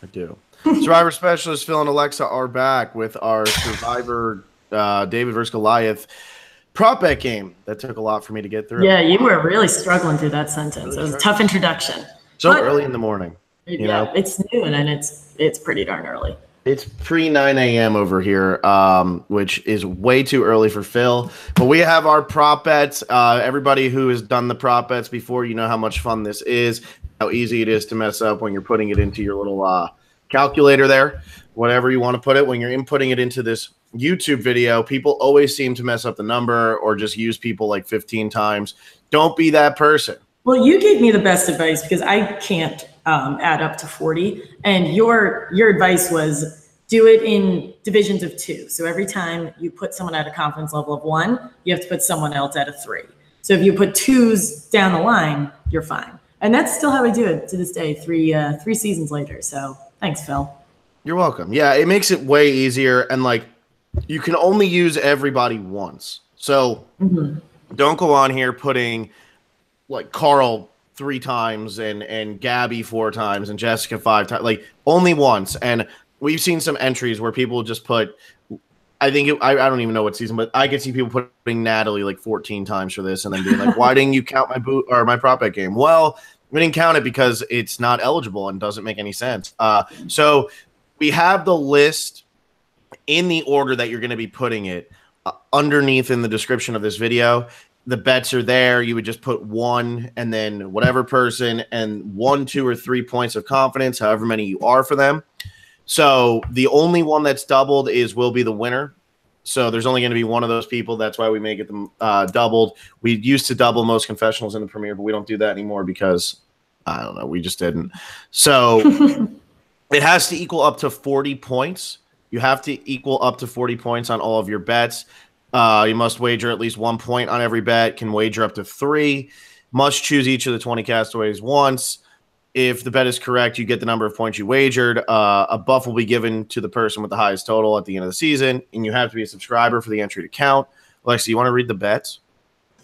I do. Survivor Specialist Phil and Alexa are back with our Survivor David versus Goliath prop bet game. That took a lot for me to get through. Yeah, you were really struggling through that sentence. It was a tough introduction. So early in the morning. You know? It's noon and it's pretty darn early. It's pre 9 a.m. over here, which is way too early for Phil. But we have our prop bets. Everybody who has done the prop bets before, you know how much fun this is, how easy it is to mess up when you're putting it into your little calculator there, whatever you want to put it. When you're inputting it into this YouTube video, people always seem to mess up the number or just use people like 15 times. Don't be that person. Well, you gave me the best advice because I can't add up to 40. And your advice was do it in divisions of 2. So every time you put someone at a confidence level of 1, you have to put someone else at a 3. So if you put 2s down the line, you're fine. And that's still how I do it to this day, three seasons later. So thanks, Phil. You're welcome. Yeah, it makes it way easier. And like, you can only use everybody once. So don't go on here putting like Carl 3 times and Gabby 4 times and Jessica 5 times, like only once. And we've seen some entries where people just put, I don't even know what season, but I could see people putting Natalie like 14 times for this and then being like, why didn't you count my boot or my prop bet game? Well, we didn't count it because it's not eligible and doesn't make any sense. So we have the list in the order that you're going to be putting it underneath in the description of this video. The bets are there. You would just put 1 and then whatever person and 1, 2, or 3 points of confidence, however many you are for them. So the only one that's doubled will be the winner. So there's only going to be one of those people. That's why we make it doubled. We used to double most confessionals in the premiere, but we don't do that anymore because, I don't know, we just didn't. So it has to equal up to 40 points. You have to equal up to 40 points on all of your bets. You must wager at least 1 point on every bet, can wager up to 3, must choose each of the 20 castaways once. If the bet is correct, you get the number of points you wagered. A buff will be given to the person with the highest total at the end of the season, and you have to be a subscriber for the entry to count. Alexa, you want to read the bets?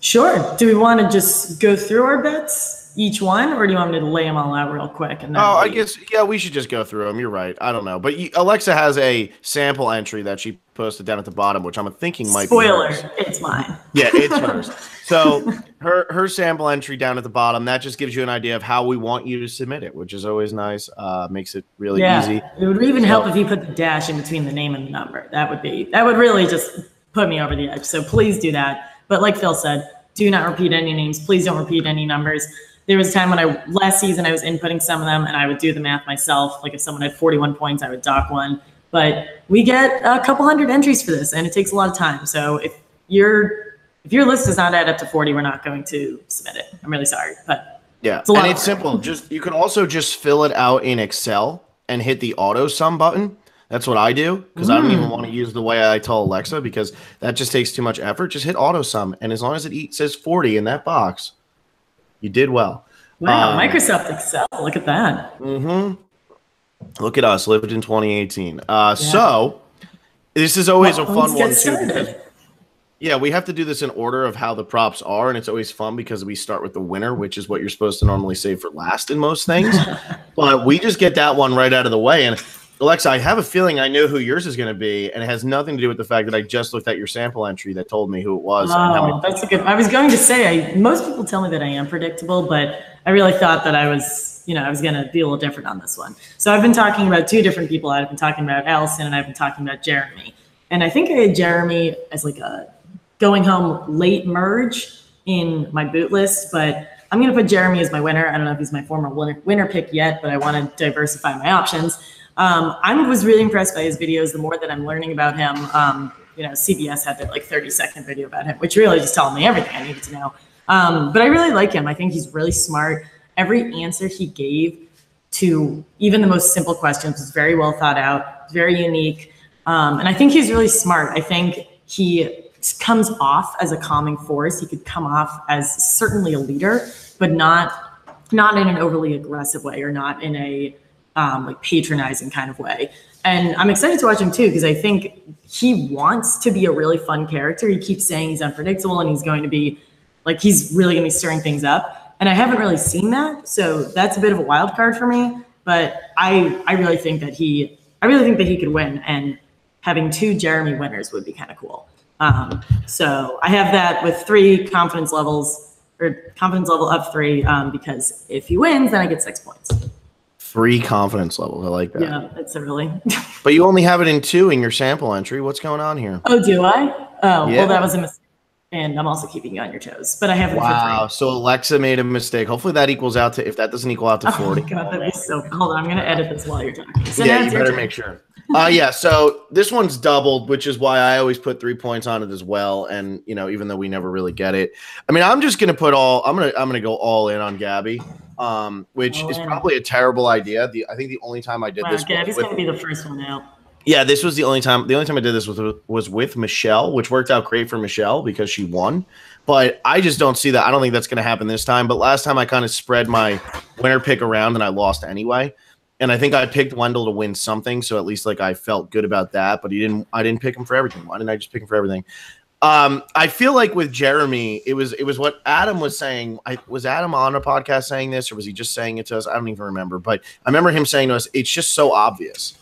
Sure. Do we want to just go through our bets, each one, or do you want me to lay them all out real quick? And then I guess, yeah, we should just go through them. You're right. I don't know. But Alexa has a sample entry that she posted down at the bottom, which I'm thinking might be hers. Spoiler, it's mine. Yeah, it's hers. So her sample entry down at the bottom, that just gives you an idea of how we want you to submit it, which is always nice. Makes it really easy. It would even help if you put the dash in between the name and the number. That would really just put me over the edge. So please do that. But like Phil said, do not repeat any names. Please don't repeat any numbers. There was a time when last season I was inputting some of them and I would do the math myself. Like if someone had 41 points, I would dock one. But we get a couple hundred entries for this and it takes a lot of time. So if your list does not add up to 40, we're not going to submit it. I'm really sorry, but yeah, it's simple. You can also just fill it out in Excel and hit the auto sum button. That's what I do because I don't even want to use the way I tell Alexa because that just takes too much effort. Just hit auto sum, and as long as it says 40 in that box, you did well. Wow, Microsoft Excel. Look at that. Look at us, lived in 2018. So this is always a fun one too. Because, yeah, we have to do this in order of how the props are, and it's always fun because we start with the winner, which is what you're supposed to normally save for last in most things. But we just get that one right out of the way. And Alexa, I have a feeling I know who yours is going to be, and it has nothing to do with the fact that I just looked at your sample entry that told me who it was. Oh, that's a good. I was going to say, most people tell me that I am predictable, but I really thought that I was going to be a little different on this one. So I've been talking about 2 different people. I've been talking about Allison, and I've been talking about Jeremy. And I think I had Jeremy as like a going home late merge in my boot list, but I'm going to put Jeremy as my winner. I don't know if he's my former winner pick yet, but I want to diversify my options. I was really impressed by his videos. The more that I'm learning about him, CBS had that like 30-second video about him, which really just told me everything I needed to know. But I really like him. I think he's really smart. Every answer he gave to even the most simple questions was very well thought out, very unique. And I think he's really smart. I think he comes off as a calming force. He could come off as certainly a leader, but not in an overly aggressive way or not in a like patronizing kind of way. And I'm excited to watch him too, because I think he wants to be a really fun character. He keeps saying he's unpredictable and he's going to be like, he's really going to be stirring things up. And I haven't really seen that. So that's a bit of a wild card for me. but I really think that he could win, and having 2 Jeremy winners would be kind of cool. So I have that with 3 confidence levels, or confidence level up 3, because if he wins, then I get 6 points. 3 confidence levels. I like that. Yeah, it's a really. But you only have it in 2 in your sample entry. What's going on here? Oh, do I? Oh, yeah. Well, that was a mistake. And I'm also keeping you on your toes. But I have it for 3. So Alexa made a mistake. Hopefully that equals out to, if that doesn't equal out to 40. Oh my God, that'd be so. Hold on, I'm going to edit this while you're talking. So yeah, you better make sure. Yeah, so this one's doubled, which is why I always put 3 points on it as well. And even though we never really get it, I mean, I'm just gonna I'm gonna go all in on Gabby, which is probably a terrible idea. I think the only time I did this, Gabby's gonna be the first one out. Yeah, this was the only time. The only time I did this was with Michelle, which worked out great for Michelle because she won. But I just don't see that. I don't think that's going to happen this time. But last time I kind of spread my winner pick around and I lost anyway. And I think I picked Wendell to win something, so at least I felt good about that. But I didn't pick him for everything. Why didn't I just pick him for everything? I feel like with Jeremy, it was what Adam was saying. Was Adam on a podcast saying this, or was he just saying it to us? I don't even remember. But I remember him saying to us, "It's just so obvious."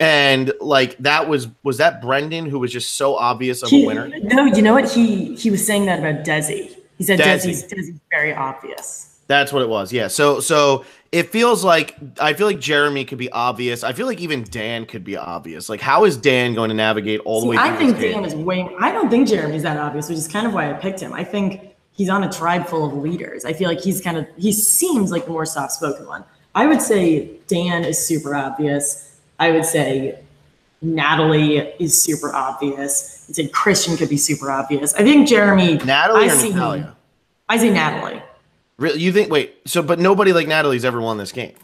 And that was that Brendan, who was just so obvious of a winner? No, you know what? He was saying that about Desi. He said Desi's very obvious. That's what it was. Yeah. So it feels like, I feel like Jeremy could be obvious. I feel like even Dan could be obvious. Like, how is Dan going to navigate all the way through I think Dan is I don't think Jeremy's that obvious, which is kind of why I picked him. I think he's on a tribe full of leaders. I feel like he seems like the more soft-spoken one. I would say Dan is super obvious. I would say Natalie is super obvious. I'd say Christian could be super obvious. I think Jeremy. Natalie or Natalia? I say Natalie. Really? You think? Wait. So, but nobody like Natalie's ever won this game.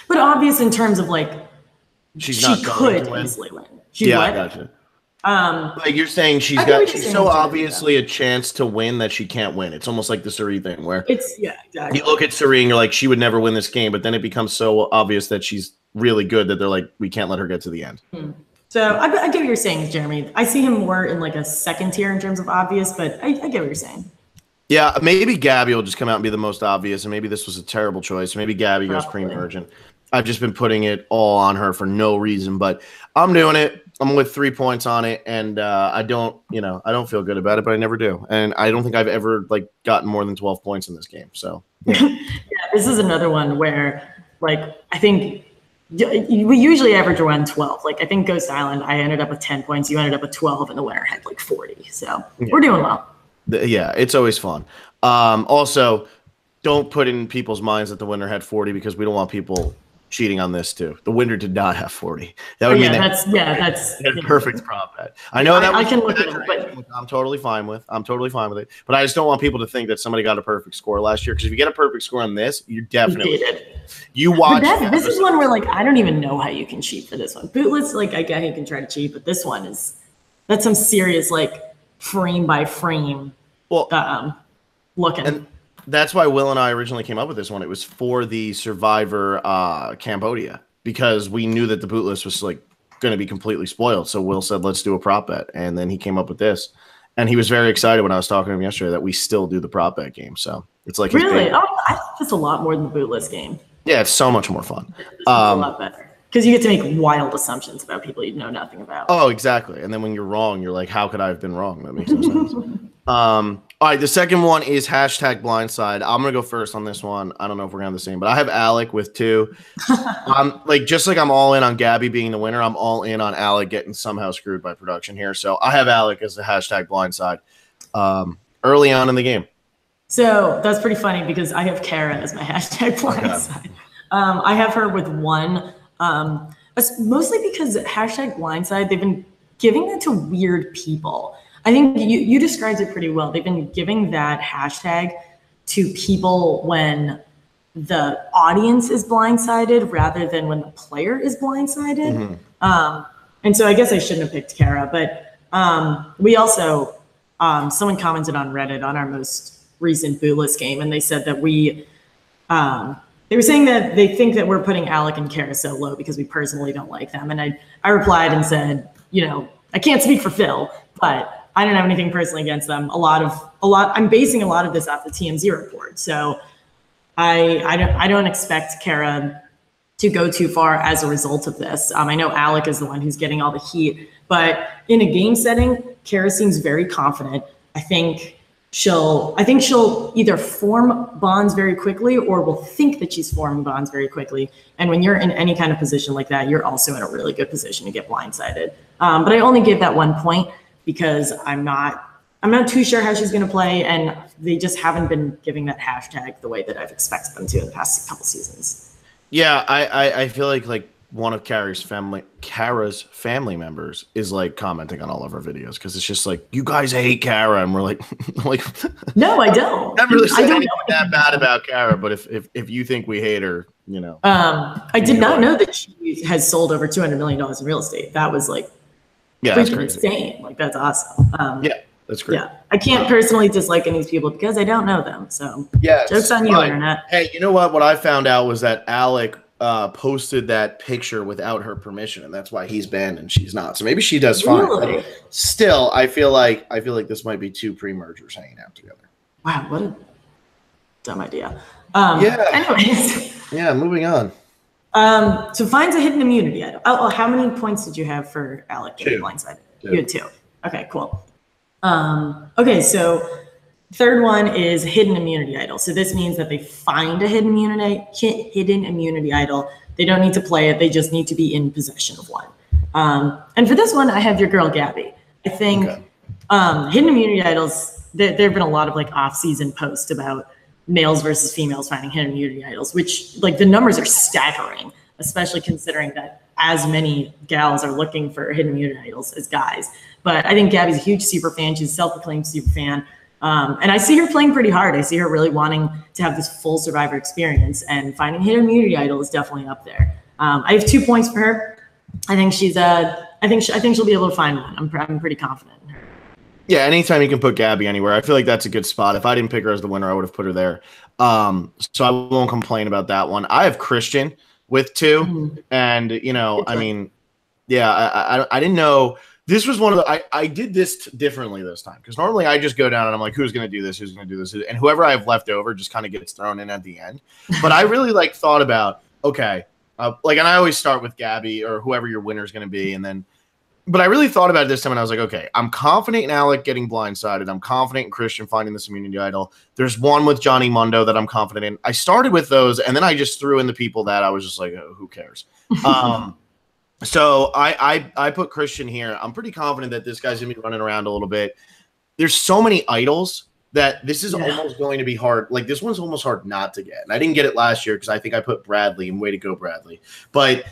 But obvious in terms of she could easily win. I gotcha. Like you're saying, she's so obviously a chance to win that she can't win. It's almost like the Suri thing where exactly. You look at Suri and you're like, she would never win this game, but then it becomes so obvious that she's really good that they're like, we can't let her get to the end. So I get what you're saying, Jeremy. I see him more in a second tier in terms of obvious, but I get what you're saying. Yeah, maybe Gabby will just come out and be the most obvious, and maybe this was a terrible choice. Maybe Gabby goes cream virgin. I've just been putting it all on her for no reason, but I'm doing it. I'm with 3 points on it, and I don't feel good about it, but I never do. And I don't think I've ever gotten more than 12 points in this game. So yeah, this is another one where I think we usually average around 12. I think Ghost Island, I ended up with 10 points. You ended up with 12, and the winner had 40. So we're doing well. Yeah, it's always fun. Also, don't put in people's minds that the winner had 40 because we don't want people cheating on this too. The winner did not have 40. That would mean that's perfect prop bet. I know that I can look at it, but I'm totally fine with. I'm totally fine with it. But I just don't want people to think that somebody got a perfect score last year, because if you get a perfect score on this, you definitely did. You watch. This is one where I don't even know how you can cheat for this one. Bootless, I get you can try to cheat, but this one that's some serious frame by frame looking. And that's why Will and I originally came up with this one. It was for the Survivor Cambodia, because we knew that the bootless was going to be completely spoiled. So Will said, let's do a prop bet. And then he came up with this. And he was very excited when I was talking to him yesterday that we still do the prop bet game. So it's really? I think it's a lot more than the bootless game. Yeah, it's so much more fun. It's a lot better. Because you get to make wild assumptions about people you know nothing about. Oh, exactly. And then when you're wrong, you're like, how could I have been wrong? That makes no sense. All right, the second one is #blindside. I'm going to go first on this one. I don't know if we're going to have the same, but I have Alec with 2. I'm I'm all in on Gabby being the winner, I'm all in on Alec getting somehow screwed by production here. So I have Alec as the #blindside early on in the game. So that's pretty funny because I have Kara as my #blindside. Okay. I have her with 1. Mostly because #blindside, they've been giving that to weird people. I think you described it pretty well. They've been giving that hashtag to people when the audience is blindsided rather than when the player is blindsided. Mm-hmm. And so I guess I shouldn't have picked Kara, but we also, someone commented on Reddit on our most recent bootless game, and they said that they were saying that they think that we're putting Alec and Kara so low because we personally don't like them. And I replied and said, I can't speak for Phil, but I don't have anything personally against them. I'm basing a lot of this off the TMZ report. So I don't expect Kara to go too far as a result of this. I know Alec is the one who's getting all the heat, but in a game setting, Kara seems very confident. I think she'll either form bonds very quickly or will think that she's forming bonds very quickly. And when you're in any kind of position like that, you're also in a really good position to get blindsided. But I only give that 1 point because I'm not too sure how she's going to play, and they just haven't been giving that hashtag the way that I've expected them to in the past couple seasons. Yeah, I feel like one of Kara's family members is like commenting on all of our videos because it's just like, you guys hate Kara, and we're like, no, I don't. Never really said anything that bad about Kara, but if you think we hate her, you know. I did not know that she has sold over $200 million in real estate. That was like, yeah, freaking insane. Like, that's awesome. Yeah. That's great. Yeah, I can't personally dislike any of these people because I don't know them. So yeah, joke's on you, internet. Hey, you know what? What I found out was that Alec posted that picture without her permission, and that's why he's banned and she's not. So maybe she does fine. Really? But still, I feel like this might be two pre-mergers hanging out together. Wow, what a dumb idea. Yeah. Anyways. Yeah, moving on. So finds a hidden immunity item. Oh, how many points did you have for Alec getting blindsided? You had 2. Okay, cool. Okay, so third one is hidden immunity idol. So this means that they find a hidden immunity idol. They don't need to play it. They just need to be in possession of one. And for this one, I have your girl, Gabby. I think hidden immunity idols, there have been a lot of like off-season posts about males versus females finding hidden immunity idols, which like the numbers are staggering, especially considering that as many gals are looking for hidden immunity idols as guys. But I think Gabby's a huge super fan. She's a self-proclaimed super fan. And I see her playing pretty hard. I see her really wanting to have this full Survivor experience, and finding hidden immunity idol is definitely up there. I have 2 points for her. I think she's I think she'll be able to find one. I'm pretty confident in her. Yeah, anytime you can put Gabby anywhere, I feel like that's a good spot. If I didn't pick her as the winner, I would have put her there. So I won't complain about that one. I have Christian with 2, and you know, I mean, yeah, I didn't know. This was one of the I did this differently this time, because normally I just go down and I'm like, who's going to do this? Who's going to do this? And whoever I have left over just kind of gets thrown in at the end. But I really like thought about, okay, like, and I always start with Gabby or whoever your winner is going to be. And then, but I really thought about it this time and I was like, okay, I'm confident in Alec getting blindsided. I'm confident in Christian finding this immunity idol. There's one with Johnny Mundo that I'm confident in. I started with those and then I just threw in the people that I was just like, oh, who cares? So I put Christian here. I'm pretty confident that this guy's gonna be running around a little bit. There's so many idols that this is almost going to be hard. Like, this one's almost hard not to get. And I didn't get it last year because I think I put Bradley, and way to go, Bradley. But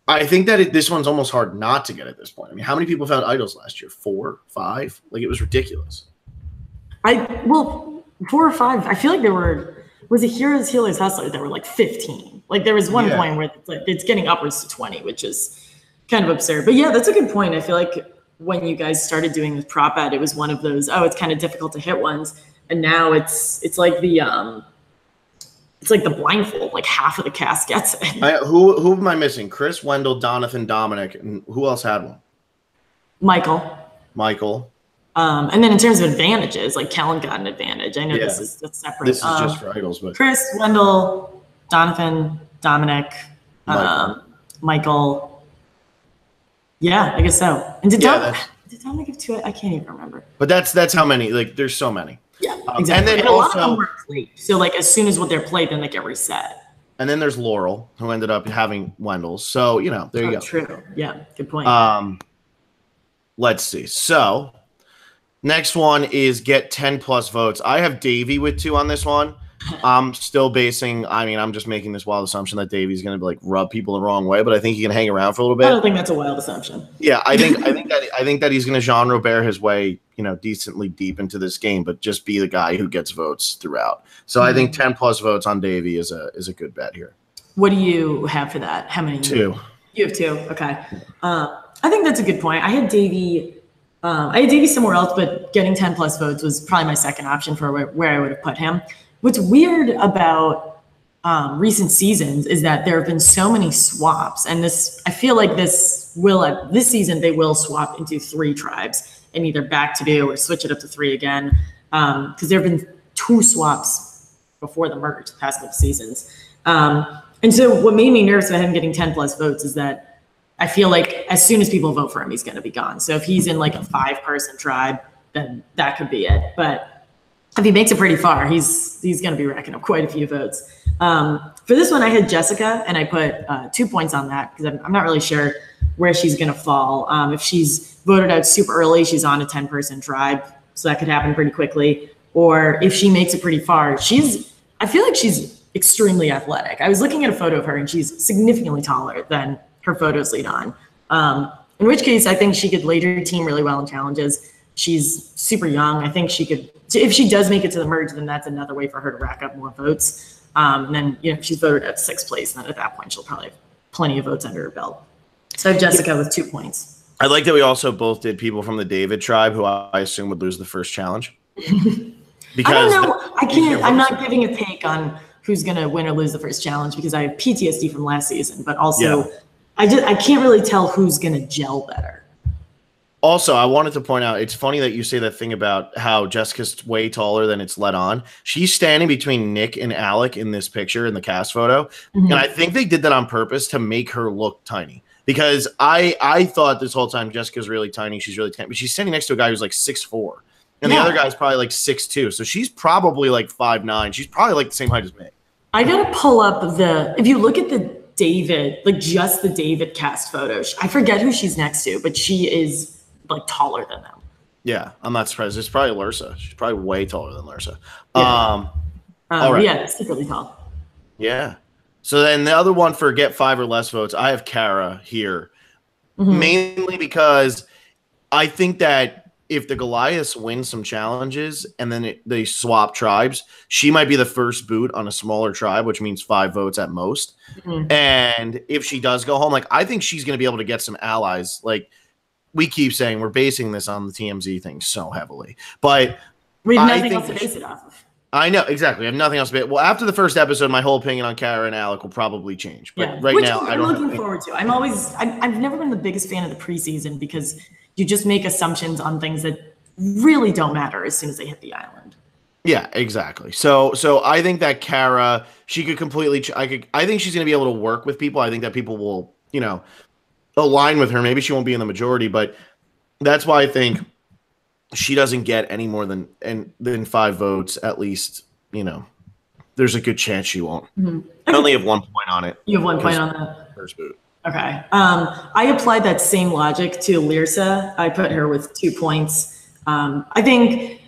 I think that this one's almost hard not to get at this point. I mean, how many people found idols last year? 4, 5? Like, it was ridiculous. Well, 4 or 5. I feel like there was a Heroes, Healers, Hustlers that were like 15. Like, there was one point where it's getting upwards to 20, which is kind of absurd. But yeah, that's a good point. I feel like when you guys started doing this prop ad, it was one of those, oh, it's kind of difficult to hit ones. And now it's like the blindfold, like half of the cast gets it. Who am I missing? Chris, Wendell, Donathan, Dominic, and who else had one? Michael. And then in terms of advantages, like Kellen got an advantage. I know that's separate. This is just for idols, but Chris, Wendell, Donathan, Dominic, Michael. Yeah, I guess so. And did Dominic give 2? I can't even remember. But that's how many. Like, there's so many. Yeah, exactly. And then also, a lot of them were played. So like, as soon as they're played, then they get reset. And then there's Laurel, who ended up having Wendell's. So, you know, there you go. True. Yeah, good point. Let's see. So next one is get 10 plus votes. I have Davey with 2 on this one. I'm still basing. I mean, I'm just making this wild assumption that Davey's going to like rub people the wrong way, but I think he can hang around for a little bit. I don't think that's a wild assumption. Yeah, I think that he's going to Jean Robert his way, you know, decently deep into this game, but just be the guy who gets votes throughout. So I think 10 plus votes on Davey is a good bet here. What do you have for that? How many? 2. You have 2. Okay. I think that's a good point. I had Davey somewhere else, but getting 10 plus votes was probably my second option for where I would have put him. What's weird about recent seasons is that there have been so many swaps, and I feel like this season they will swap into 3 tribes and either back to 2 or switch it up to 3 again, because there have been 2 swaps before the merge the past couple seasons. And so what made me nervous about him getting 10 plus votes is that I feel like as soon as people vote for him, he's going to be gone. So if he's in like a 5-person tribe, then that could be it. But if he makes it pretty far, he's going to be racking up quite a few votes. For this one, I had Jessica, and I put 2 points on that because I'm not really sure where she's going to fall. If she's voted out super early, she's on a 10-person tribe, so that could happen pretty quickly. Or if she makes it pretty far, I feel like she's extremely athletic. I was looking at a photo of her, and she's significantly taller than her photos lead on. In which case, I think she could lead her team really well in challenges. She's super young. I think she could, if she does make it to the merge, then that's another way for her to rack up more votes. And then, she's voted at 6th place, and then at that point, she'll probably have plenty of votes under her belt. So I have Jessica with 2 points. I like that we also both did people from the David tribe, who I assume would lose the first challenge. Because I don't know. I'm not giving a take on who's going to win or lose the first challenge because I have PTSD from last season, but also I can't really tell who's going to gel better. Also, I wanted to point out, it's funny that you say that thing about how Jessica's way taller than it's let on. She's standing between Nick and Alec in this picture in the cast photo. Mm-hmm. And I think they did that on purpose to make her look tiny. Because I thought this whole time Jessica's really tiny. She's really tiny. But she's standing next to a guy who's like 6'4". And the other guy's probably like 6'2". So she's probably like 5'9". She's probably like the same height as me. I got to pull up if you look at the David, like just the David cast photo, I forget who she's next to, but she is like taller than them. Yeah, I'm not surprised. It's probably Lursa. She's probably way taller than Lursa. Yeah. All right. Yeah, it's really tall. Yeah. So then the other one for get 5 or less votes, I have Kara here. Mm-hmm. Mainly because I think that if the Goliaths win some challenges and then they swap tribes, she might be the first boot on a smaller tribe, which means 5 votes at most. Mm-hmm. And if she does go home, like I think she's going to be able to get some allies. Like we keep saying, we're basing this on the TMZ thing so heavily, but we have nothing else to base it off of. I know, exactly. I have nothing else to base. Well, after the first episode, my whole opinion on Kara and Alec will probably change. But right now, I don't. I'm looking forward to. I've never been the biggest fan of the preseason because you just make assumptions on things that really don't matter as soon as they hit the island. Yeah, exactly. So I think that Kara, she could completely. I think she's going to be able to work with people. I think that people will, align with her. Maybe she won't be in the majority, but that's why I think she doesn't get any more than 5 votes, at least, there's a good chance she won't. Mm-hmm. I only have 1 point on it. You have 1 point on that? First boot. Okay. I applied that same logic to Lyrsa. I put her with 2 points. I think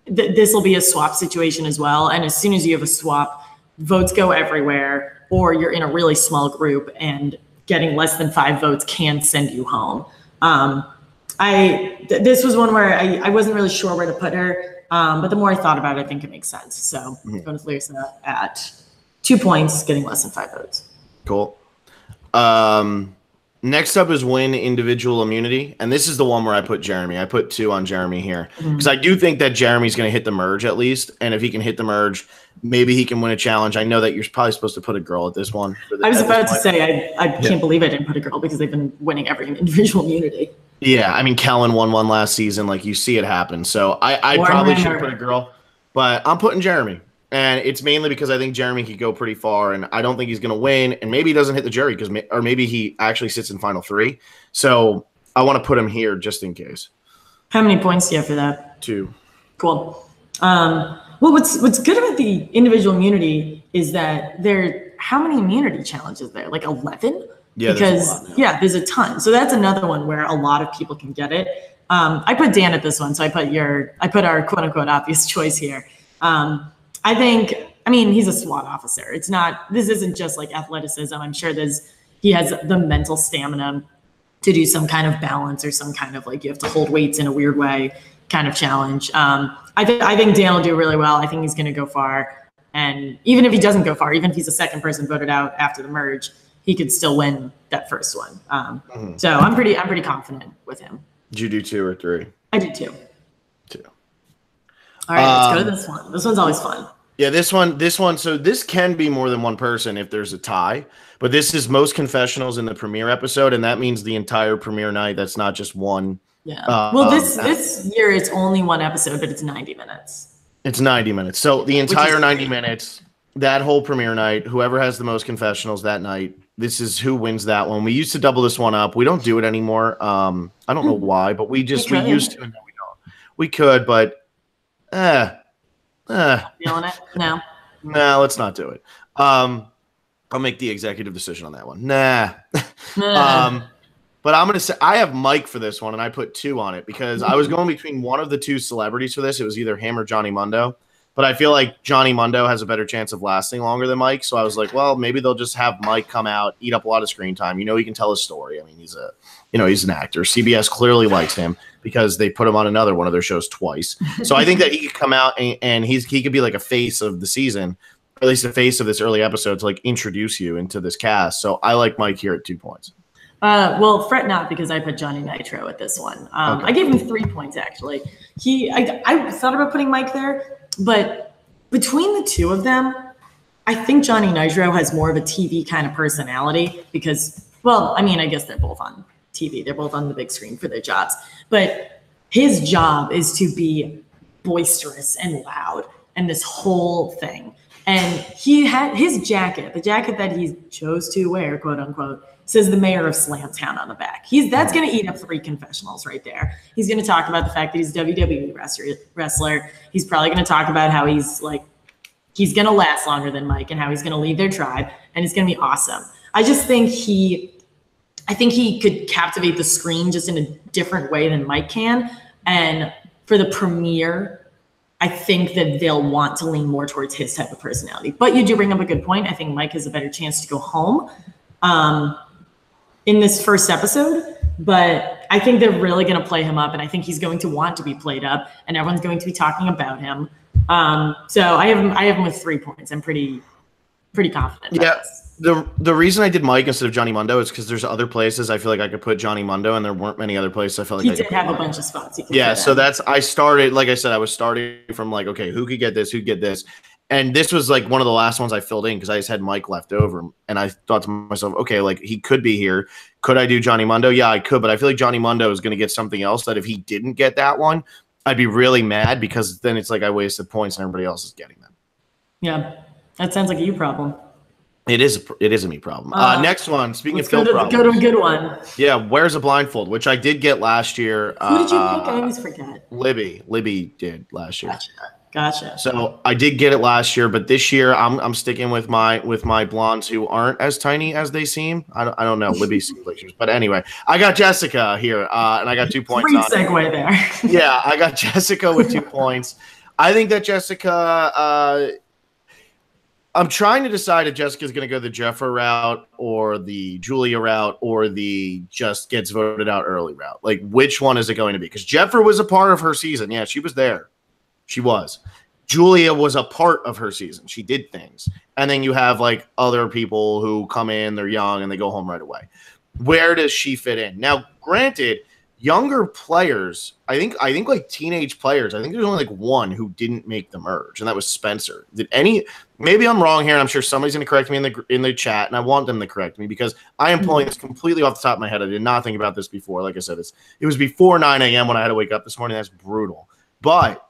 this will be a swap situation as well. And as soon as you have a swap, votes go everywhere, or you're in a really small group and getting less than 5 votes can send you home. This was one where I wasn't really sure where to put her, but the more I thought about it, I think it makes sense. So I'm going with Lyrsa at 2 points, getting less than 5 votes. Cool. Next up is win individual immunity, and this is the one where I put Jeremy. I put 2 on Jeremy here because I do think that Jeremy's going to hit the merge at least, and if he can hit the merge, maybe he can win a challenge. I know that you're probably supposed to put a girl at this one. I was about to say I can't believe I didn't put a girl because they've been winning every individual immunity. Yeah, I mean, Kellen won one last season. Like, you see it happen. So I probably should put a girl, but I'm putting Jeremy. And it's mainly because I think Jeremy could go pretty far, and I don't think he's going to win. And maybe he doesn't hit the jury or maybe he actually sits in final 3. So I want to put him here just in case. How many points do you have for that? 2. Cool. Well, what's good about the individual immunity is that how many immunity challenges there? Like 11? Yeah, because there's a ton. So that's another one where a lot of people can get it. I put Dan at this one, so I put our quote unquote obvious choice here. I mean, he's a SWAT officer. This isn't just like athleticism. I'm sure he has the mental stamina to do some kind of balance or some kind of like you have to hold weights in a weird way kind of challenge. I think Dan will do really well. I think he's going to go far. And even if he doesn't go far, even if he's the second person voted out after the merge, he could still win that first one. So I'm pretty confident with him. Did you do 2 or 3? I did 2. 2. All right, let's go to this one. This one's always fun. Yeah, this one. So this can be more than one person if there's a tie, but this is most confessionals in the premiere episode, and that means the entire premiere night. That's not just one. Yeah. Well, this year it's only one episode, but it's 90 minutes. It's 90 minutes. So the entire 90 minutes, that whole premiere night, whoever has the most confessionals that night, this is who wins that one. We used to double this one up. We don't do it anymore. I don't know why, but we used to, and now we don't. We could, but feeling it? No. Nah, let's not do it. I'll make the executive decision on that one. Nah. But I'm going to say I have Mike for this one, and I put 2 on it because I was going between one of the 2 celebrities for this. It was either him or Johnny Mundo. But I feel like Johnny Mundo has a better chance of lasting longer than Mike. So I was like, well, maybe they'll just have Mike come out, eat up a lot of screen time. You know, he can tell his story. I mean, he's an actor. CBS clearly likes him because they put him on another one of their shows twice. So I think that he could come out and he could be like a face of the season, or at least a face of this early episode to like introduce you into this cast. So I like Mike here at 2 points. Well, fret not because I put Johnny Nitro at this one. Okay. I gave him 3 points actually. I thought about putting Mike there. But between the 2 of them, I think Johnny Nitro has more of a TV kind of personality because, well, I mean, I guess they're both on TV. They're both on the big screen for their jobs. But his job is to be boisterous and loud and this whole thing. And he had his jacket, the jacket that he chose to wear, quote unquote, says the mayor of Slamtown on the back. That's going to eat up 3 confessionals right there. He's going to talk about the fact that he's a WWE wrestler. He's probably going to talk about how he's going to last longer than Mike and how he's going to lead their tribe. And it's going to be awesome. I think he could captivate the screen just in a different way than Mike can. And for the premiere, I think that they'll want to lean more towards his type of personality. But you do bring up a good point. I think Mike has a better chance to go home in this first episode, but I think they're really going to play him up, and I think he's going to want to be played up, and everyone's going to be talking about him. So I have him with 3 points. I'm pretty confident. Yeah. The reason I did Mike instead of Johnny Mundo is because there's other places I feel like I could put Johnny Mundo, and there weren't many other places I felt like he I did have a bunch of spots. Yeah, so I started, like I said, I was starting from like, okay, who could get this, who'd get this? And this was like one of the last ones I filled in because I just had Mike left over. And I thought to myself, okay, like he could be here. Could I do Johnny Mundo? Yeah, I could. But I feel like Johnny Mundo is going to get something else that if he didn't get that one, I'd be really mad because then it's like I wasted points and everybody else is getting them. Yeah, that sounds like a you problem. It is a me problem. Next one. Speaking of Phil problems. Go to a good one. Yeah, Where's a Blindfold, which I did get last year. Who did you pick? I always forget. Libby did last year. Gotcha. So I did get it last year, but this year I'm sticking with my blondes who aren't as tiny as they seem. I don't know. Libby seems like yours, but anyway, I got Jessica here, and I got 2 points. Great segue there. Yeah, I got Jessica with 2 points. I think that Jessica. I'm trying to decide if Jessica's going to go the Jeffer route or the Julia route or the just gets voted out early route. Like, which one is it going to be? Because Jeffer was a part of her season. Yeah, she was there. She was. Julia was a part of her season. She did things. And then you have like other people who come in, they're young, and they go home right away. Where does she fit in? Now, granted, younger players, I think like teenage players, I think there's only like one who didn't make the merge, and that was Spencer. Maybe I'm wrong here, and I'm sure somebody's going to correct me in the chat, and I want them to correct me because I am pulling this completely off the top of my head. I did not think about this before. Like I said, it was before 9 a.m. when I had to wake up this morning. That's brutal. But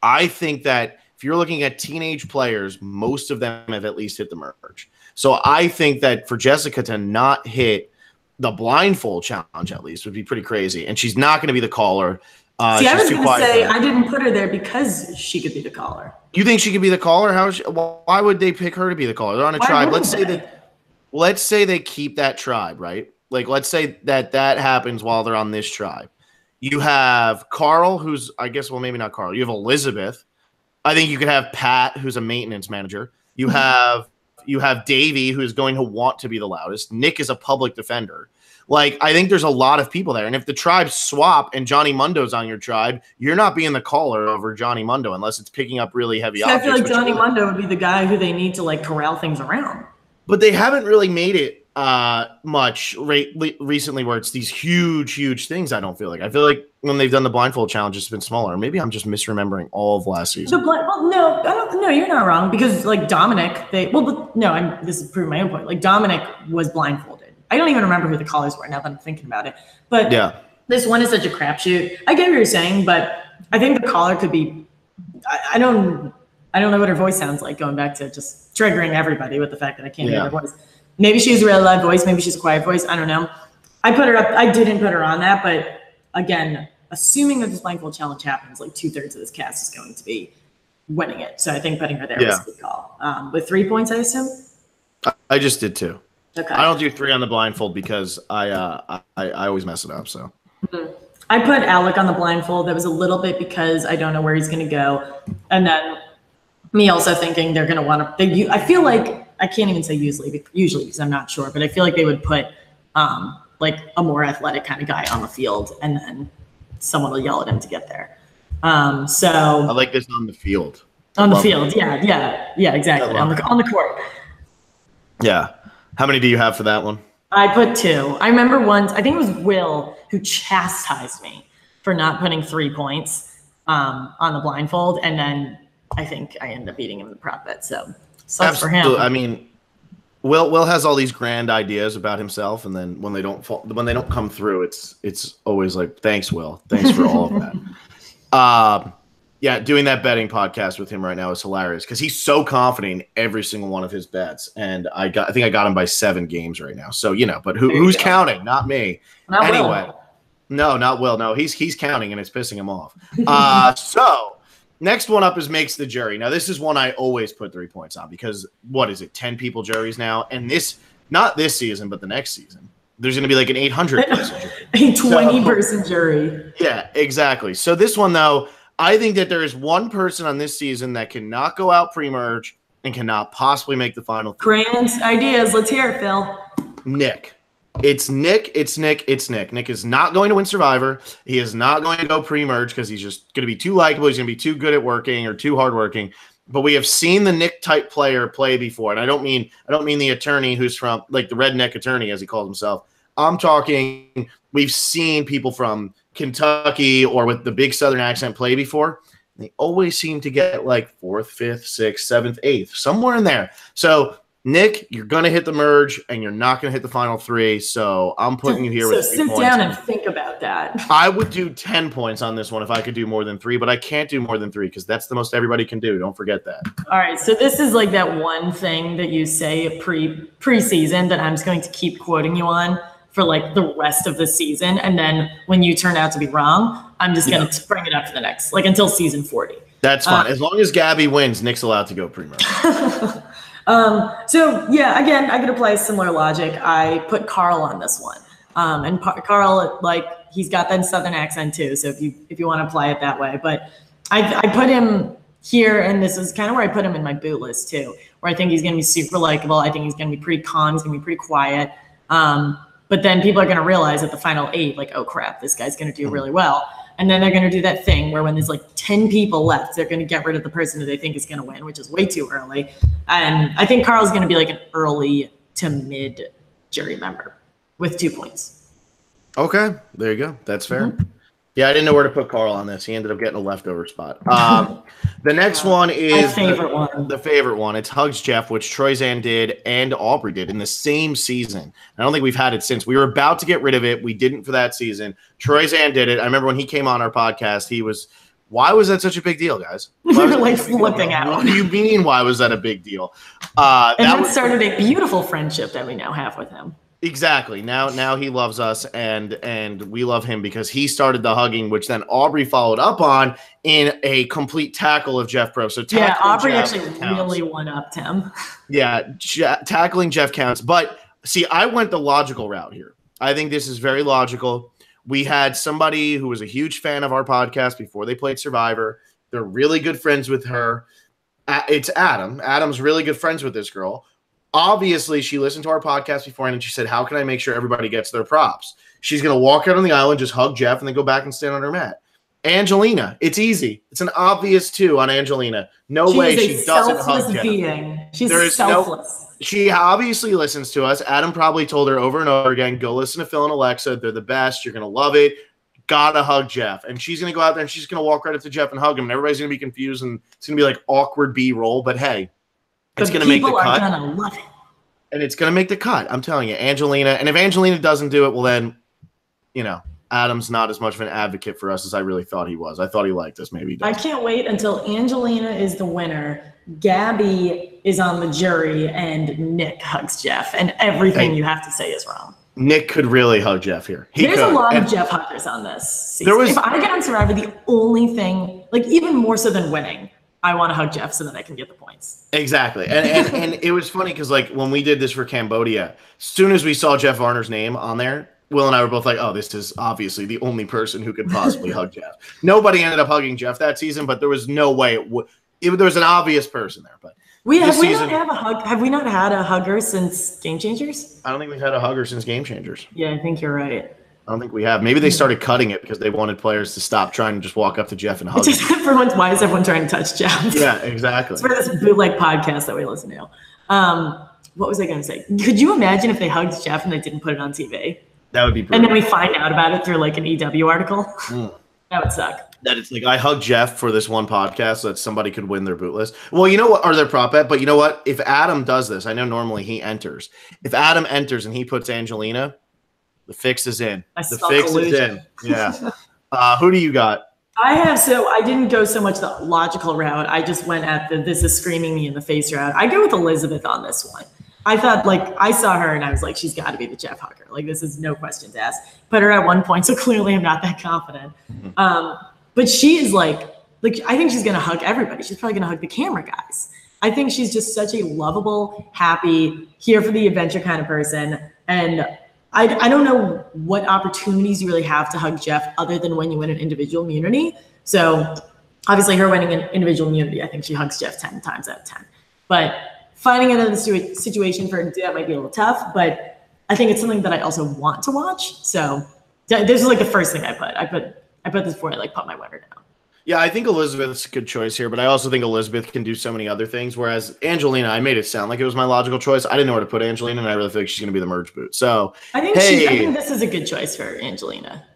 I think that if you're looking at teenage players, most of them have at least hit the merge. So I think that for Jessica to not hit the blindfold challenge at least would be pretty crazy. And she's not going to be the caller. See, I was going to say I didn't put her there because she could be the caller. You think she could be the caller? Why would they pick her to be the caller? They're on a tribe. Let's say they keep that tribe, right? Like, let's say that happens while they're on this tribe. You have Carl, who's, I guess, well, maybe not Carl. You have Elizabeth. I think you could have Pat, who's a maintenance manager. You have Davey, who's going to want to be the loudest. Nick is a public defender. Like, I think there's a lot of people there. And if the tribes swap and Johnny Mundo's on your tribe, you're not being the caller over Johnny Mundo unless it's picking up really heavy objects. I feel like Johnny Mundo would be the guy who they need to, like, corral things around. But they haven't really made it much recently where it's these huge things. I don't feel like. I feel like when they've done the blindfold challenge, it's been smaller. Maybe I'm just misremembering all of last season. No, you're not wrong because like Dominic, this is proving my own point. Like Dominic was blindfolded. I don't even remember who the callers were now that I'm thinking about it. But yeah, this one is such a crapshoot. I get what you're saying, but I think the caller could be. I don't. I don't know what her voice sounds like, going back to just triggering everybody with the fact that I can't hear her voice. Maybe she's a really loud voice. Maybe she's a quiet voice. I don't know. I put her up. I didn't put her on that, but again, assuming that this blindfold challenge happens, like 2/3 of this cast is going to be winning it. So I think putting her there was a good call. With 3 points, I assume? I just did 2. Okay. I don't do 3 on the blindfold because I always mess it up. So I put Alec on the blindfold. That was a little bit because I don't know where he's going to go. And then me also thinking they're going to want to, I feel like, I can't even say usually because I'm not sure, but I feel like they would put like a more athletic kind of guy on the field and then someone will yell at him to get there. So I like this on the field. On the field. Yeah, exactly. On the court. Yeah. How many do you have for that one? I put 2. I remember once, I think it was Will who chastised me for not putting 3 points on the blindfold. And then I think I ended up beating him in the prop bet. So sucks for him. I mean, Will has all these grand ideas about himself, and then when they don't come through, it's always like, thanks, Will. Thanks for all of that. Yeah, doing that betting podcast with him right now is hilarious because he's so confident in every single one of his bets, and I think I got him by 7 games right now. So but who's counting? Not me. Not anyway, Will. No, not Will. No, he's counting, and it's pissing him off. So. Next one up is makes the jury. Now, this is one I always put 3 points on because, 10 people juries now? And not this season, but the next season, there's going to be like an 800-person jury. A 20-person jury. Yeah, exactly. So this one, though, I think that there is one person on this season that cannot go out pre-merge and cannot possibly make the final. Grand ideas. Let's hear it, Phil. Nick. It's Nick. Nick is not going to win Survivor. He is not going to go pre-merge because he's just going to be too likable. He's going to be too good at working or too hardworking. But we have seen the Nick type player play before, and I don't mean the attorney who's from like the redneck attorney as he calls himself. I'm talking. We've seen people from Kentucky or with the big Southern accent play before. They always seem to get like 4th, 5th, 6th, 7th, 8th, somewhere in there. So. Nick, you're going to hit the merge, and you're not going to hit the final 3, so I'm putting you here with 3 points. So sit down and think about that. I would do 10 points on this one if I could do more than 3, but I can't do more than 3 because that's the most everybody can do. Don't forget that. All right, so this is like that one thing that you say preseason that I'm just going to keep quoting you on for like the rest of the season, and then when you turn out to be wrong, I'm just going to bring it up to the next, like until season 40. That's fine. As long as Gabby wins, Nick's allowed to go pre-merge. So yeah, again, I could apply similar logic. I put Carl on this one. And Carl, like, he's got that Southern accent too. So if you want to apply it that way, but I put him here, and this is kind of where I put him in my boot list too, where I think he's going to be super likable. I think he's going to be pretty calm. He's going to be pretty quiet. But then people are going to realize at the final 8, like, oh crap, this guy's going to do really well. And then they're going to do that thing where when there's like 10 people left, they're going to get rid of the person who they think is going to win, which is way too early. And I think Carl's going to be like an early to mid jury member with 2 points. Okay, there you go. That's fair. Mm-hmm. Yeah, I didn't know where to put Carl on this. He ended up getting a leftover spot. The next one is the favorite one. It's Hugs Jeff, which Troyzan did and Aubrey did in the same season. I don't think we've had it since. We were about to get rid of it. We didn't for that season. Troyzan did it. I remember when he came on our podcast, he was, why was that such a big deal, guys? We were like flipping out. What do you mean, why was that a big deal? And that started a beautiful friendship that we now have with him. Exactly. Now he loves us, and we love him because he started the hugging, which then Aubrey followed up on in a complete tackle of Jeff Pro. So yeah, Aubrey actually really one-upped him. Yeah, tackling Jeff counts. But see, I went the logical route here. I think this is very logical. We had somebody who was a huge fan of our podcast before they played Survivor. They're really good friends with her. It's Adam. Adam's really good friends with this girl. Obviously, she listened to our podcast beforehand, and she said, how can I make sure everybody gets their props? She's going to walk out on the island, just hug Jeff, and then go back and stand on her mat. Angelina, it's easy. It's an obvious 2 on Angelina. No way she doesn't hug Jeff. She's selfless. She obviously listens to us. Adam probably told her over and over again, go listen to Phil and Alexa. They're the best. You're going to love it. Gotta hug Jeff. And she's going to go out there, and she's going to walk right up to Jeff and hug him, and everybody's going to be confused, and it's going to be like awkward B-roll. But hey, it's going to make the cut. People are going to love it. And it's going to make the cut. I'm telling you, Angelina. And if Angelina doesn't do it, well, then, Adam's not as much of an advocate for us as I really thought he was. I thought he liked us. Maybe he does. I can't wait until Angelina is the winner, Gabby is on the jury, and Nick hugs Jeff, and everything you have to say is wrong. Nick could really hug Jeff here. There's a lot of Jeff huggers on this season. If I get on Survivor, the only thing, like even more so than winning, I want to hug Jeff so that I can get the points. Exactly. And it was funny because like when we did this for Cambodia, as soon as we saw Jeff Varner's name on there, Will and I were both like, oh, this is obviously the only person who could possibly hug Jeff. Nobody ended up hugging Jeff that season, but there was no way it would. There was an obvious person there. But have we not had a hugger since Game Changers? I don't think we've had a hugger since Game Changers. Yeah, I think you're right. I don't think we have. Maybe they started cutting it because they wanted players to stop trying to just walk up to Jeff and hug him. Why is everyone trying to touch Jeff? Yeah, exactly. It's for this bootleg podcast that we listen to. What was I going to say? Could you imagine if they hugged Jeff and they didn't put it on TV? That would be brutal. And then we find out about it through like an EW article. That would suck. That it's like I hugged Jeff for this one podcast so that somebody could win their boot list. Well, you know what? Or their prop bet. But you know what? If Adam does this, I know normally he enters. If Adam enters and he puts Angelina, the fix is in. The fix is in. Yeah. Who do you got? I didn't go so much the logical route. I just went at this is screaming me in the face route. I go with Elizabeth on this one. I thought, like, I saw her and I was like, she's got to be the Jeff hugger. Like, this is no questions asked. Put her at 1 point, so clearly I'm not that confident. But she is like, I think she's going to hug everybody. She's probably going to hug the camera guys. I think she's just such a lovable, happy, here for the adventure kind of person. And I don't know what opportunities you really have to hug Jeff other than when you win an individual immunity. So obviously her winning an individual immunity, I think she hugs Jeff 10 times out of 10. But finding another situation for her to do that might be a little tough, but I think it's something that I also want to watch. So this is like the first thing I put. I put this before I put my winner down. Yeah, I think Elizabeth's a good choice here, but I also think Elizabeth can do so many other things. Whereas Angelina, I made it sound like it was my logical choice. I didn't know where to put Angelina, and I really feel like she's going to be the merge boot. So I think this is a good choice for Angelina.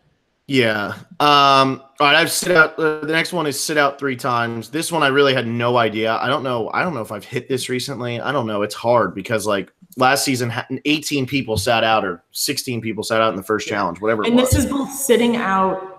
Yeah. All right. I've sit out. The next one is sit out 3 times. This one I really had no idea. I don't know if I've hit this recently. I don't know. It's hard because like last season, 18 people sat out or 16 people sat out in the first challenge, whatever. And this is both sitting out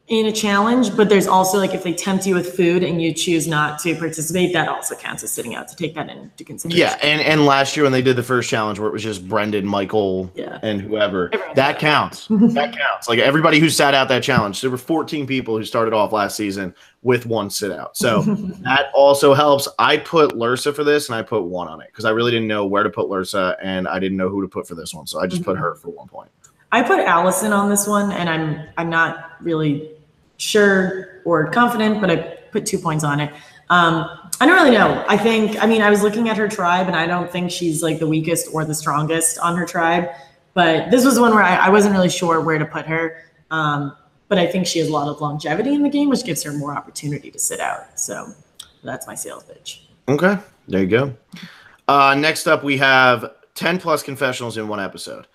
in a challenge, but there's also like if they tempt you with food and you choose not to participate, that also counts as sitting out, to take that into consideration. Yeah, and last year when they did the first challenge where it was just Brendan, Michael, and whoever, that counts. That counts. Like everybody who sat out that challenge, there were 14 people who started off last season with 1 sit out. So that also helps. I put Lursa for this and I put 1 on it because I really didn't know where to put Lursa and I didn't know who to put for this one. So I just put her for 1 point. I put Allison on this one and I'm not really sure or confident, but I put 2 points on it. I don't really know. I was looking at her tribe and I don't think she's like the weakest or the strongest on her tribe, but this was one where I wasn't really sure where to put her. But I think she has a lot of longevity in the game, which gives her more opportunity to sit out. So that's my sales pitch. Okay, there you go. Next up, we have 10 plus confessionals in 1 episode.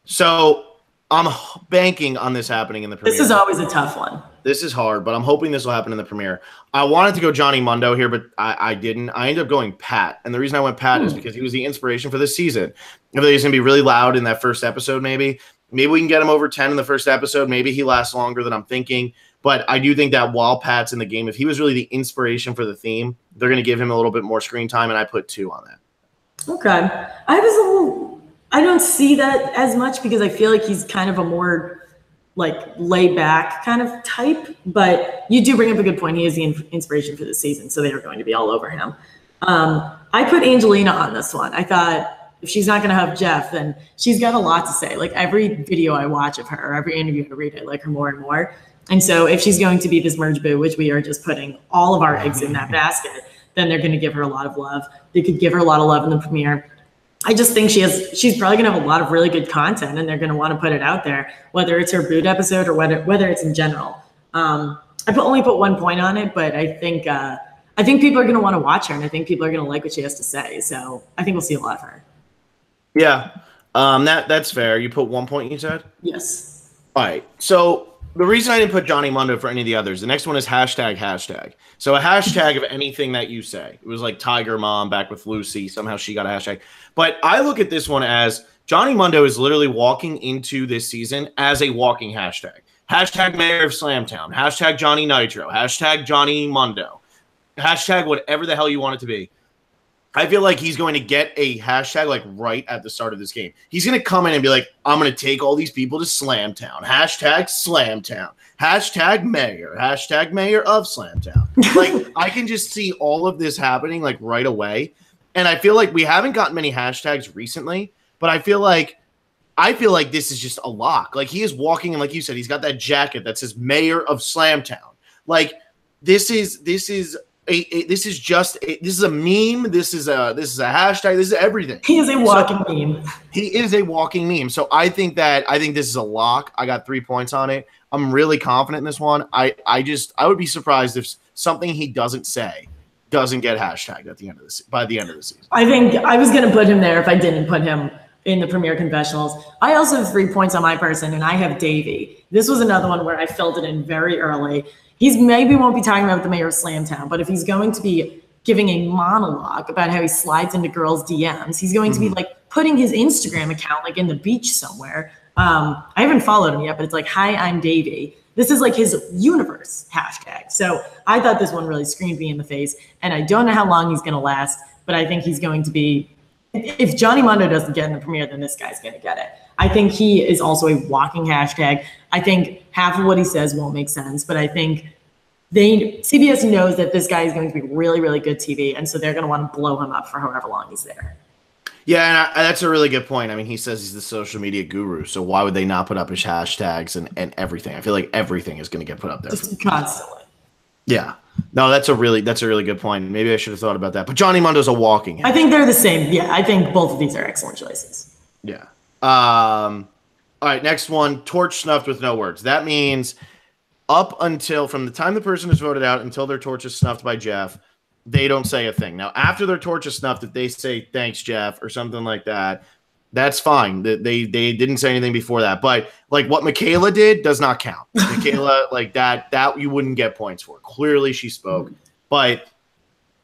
So I'm banking on this happening in the premiere. This is always a tough one. This is hard, but I'm hoping this will happen in the premiere. I wanted to go Johnny Mundo here, but I didn't. I ended up going Pat. And the reason I went Pat is because he was the inspiration for this season. I think he's going to be really loud in that first episode, maybe. Maybe we can get him over 10 in the first episode. Maybe he lasts longer than I'm thinking. But I do think that while Pat's in the game, if he was really the inspiration for the theme, they're going to give him a little bit more screen time, and I put 2 on that. Okay. I don't see that as much because I feel like he's kind of a more like laid back kind of type, but you do bring up a good point. He is the inspiration for the season, so they are going to be all over him. I put Angelina on this one. I thought if she's not going to have Jeff, then she's got a lot to say. Like every video I watch of her, or every interview I read, I like her more and more. And so if she's going to be this merge boo, which we are just putting all of our eggs in that basket, then they're going to give her a lot of love. They could give her a lot of love in the premiere. I just think she's probably going to have a lot of really good content and they're going to want to put it out there, whether it's her boot episode or whether it's in general. I only put 1 point on it, but I think people are going to want to watch her and I think people are going to like what she has to say. So I think we'll see a lot of her. Yeah. That's fair. You put 1 point, you said? Yes. All right. So the reason I didn't put Johnny Mundo for any of the others, the next one is hashtag. So a hashtag of anything that you say. It was like Tiger Mom back with Lucy. Somehow she got a hashtag. But I look at this one as Johnny Mundo is literally walking into this season as a walking hashtag. Hashtag Mayor of Slamtown. Hashtag Johnny Nitro. Hashtag Johnny Mundo. Hashtag whatever the hell you want it to be. I feel like he's going to get a hashtag like right at the start of this game. He's going to come in and be like, I'm going to take all these people to Slamtown. Hashtag Slamtown. Hashtag Mayor. Hashtag Mayor of Slamtown. Like, I can just see all of this happening like right away. And I feel like we haven't gotten many hashtags recently, but I feel like this is just a lock. Like, he is walking, and like you said, he's got that jacket that says Mayor of Slamtown. Like, this is a meme. This is a hashtag. This is everything. He is a walking meme. He is a walking meme. So I think this is a lock. I got 3 points on it. I'm really confident in this one. I would be surprised if something he doesn't say doesn't get hashtagged by the end of the season. I think I was going to put him there if I didn't put him in the Premier Confessionals. I also have 3 points on my person, and I have Davey. This was another one where I filled it in very early. He's maybe won't be talking about the Mayor of Slamtown, but if he's going to be giving a monologue about how he slides into girls' DMs, he's going to be like putting his Instagram account like in the beach somewhere. I haven't followed him yet, but it's like, hi, I'm Davey. This is like his universe hashtag. So I thought this one really screamed me in the face, and I don't know how long he's going to last, but I think he's going to be, if Johnny Mundo doesn't get in the premiere, then this guy's going to get it. I think he is also a walking hashtag. I think half of what he says won't make sense, but I think CBS knows that this guy is going to be really, really good TV, and so they're going to want to blow him up for however long he's there. Yeah, and that's a really good point. I mean, he says he's the social media guru, so why would they not put up his hashtags and everything? I feel like everything is going to get put up there. Just constantly. Yeah. No, that's a really good point. Maybe I should have thought about that. But Johnny Mundo's a walking hashtag. I think they're the same. Yeah, I think both of these are excellent choices. Yeah. All right, next one, torch snuffed with no words. That means up until from the time the person is voted out until their torch is snuffed by Jeff, they don't say a thing. Now, after their torch is snuffed, if they say thanks, Jeff, or something like that, that's fine. They didn't say anything before that. But like what Michaela did does not count. Michaela, like that you wouldn't get points for. Clearly she spoke. But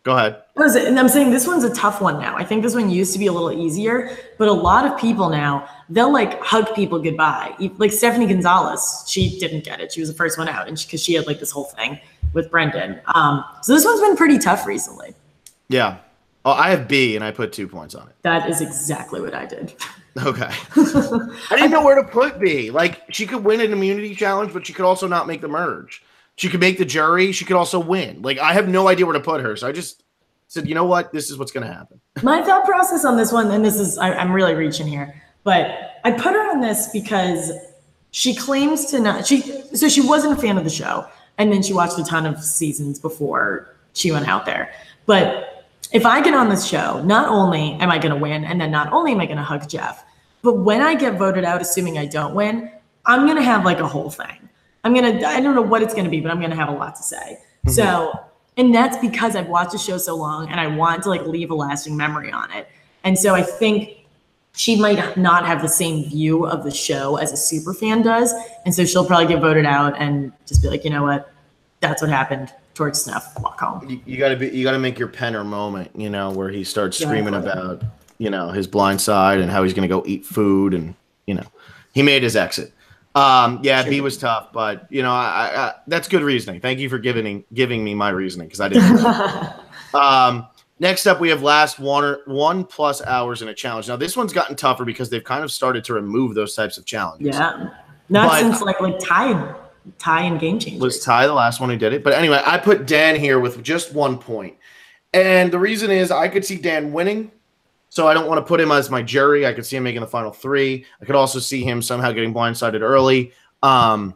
go ahead. And I'm saying this one's a tough one now. I think this one used to be a little easier, but a lot of people now, they'll like hug people goodbye. Like Stephanie Gonzalez, she didn't get it. She was the first one out, and because she had like this whole thing with Brendan. So this one's been pretty tough recently. Yeah. Oh, I have B, and I put 2 points on it. That is exactly what I did. Okay. I didn't know where to put B. Like, she could win an immunity challenge, but she could also not make the merge. She could make the jury. She could also win. Like, I have no idea where to put her. So I just said, you know what? This is what's going to happen. My thought process on this one, and this is, I'm really reaching here, but I put her on this because she claims to not, so she wasn't a fan of the show. And then she watched a ton of seasons before she went out there. But if I get on this show, not only am I going to win, and then not only am I going to hug Jeff, but when I get voted out, assuming I don't win, I'm going to have like a whole thing. I don't know what it's going to be, but I'm going to have a lot to say. Mm-hmm. So, and that's because I've watched the show so long and I want to like leave a lasting memory on it. And so I think she might not have the same view of the show as a super fan does. And so she'll probably get voted out and just be like, you know what? That's what happened. Torch snuff, walk home. You gotta make your Penner moment, you know, where he starts screaming about, you know, his blind side and how he's gonna go eat food, and you know, he made his exit. Yeah, sure. B was tough, but you know, I that's good reasoning. Thank you for giving me my reasoning, because I didn't. Next up, we have last 1+ hours in a challenge. Now, this one's gotten tougher because they've kind of started to remove those types of challenges. Yeah, not since like Ty and Game Changers. Was Ty the last one who did it? But anyway, I put Dan here with just 1 point. And the reason is I could see Dan winning, so I don't want to put him as my jury. I could see him making the final 3. I could also see him somehow getting blindsided early. I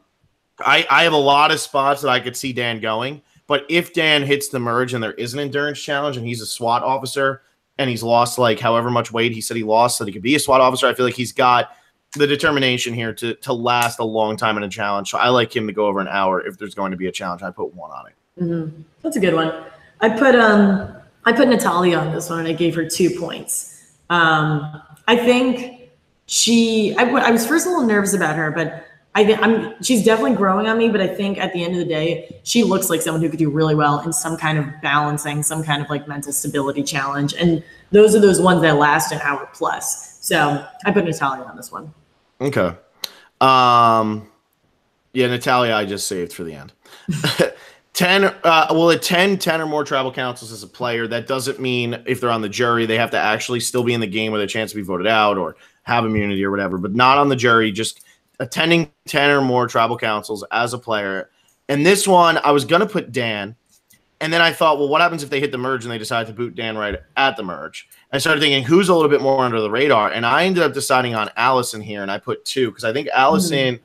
have a lot of spots that I could see Dan going. But if Dan hits the merge and there is an endurance challenge and he's a SWAT officer and he's lost like however much weight he said he lost so that he could be a SWAT officer, I feel like he's got the determination here to last a long time in a challenge. So I like him to go over an hour if there's going to be a challenge. I put 1 on it. Mm-hmm. That's a good one. I put Natalia on this one, and I gave her 2 points. I think I was first a little nervous about her, but she's definitely growing on me. But I think at the end of the day, she looks like someone who could do really well in some kind of balancing, some kind of like mental stability challenge. And those are those ones that last an hour plus. So I put Natalia on this one. Okay. Yeah, Natalia, I just saved for the end. 10, at 10 or more tribal councils as a player. That doesn't mean if they're on the jury, they have to actually still be in the game with a chance to be voted out or have immunity or whatever, but not on the jury, just attending 10 or more tribal councils as a player. And this one, I was going to put Dan. And then I thought, well, what happens if they hit the merge and they decide to boot Dan right at the merge? I started thinking, who's a little bit more under the radar? And I ended up deciding on Allison here, and I put 2 because I think Allison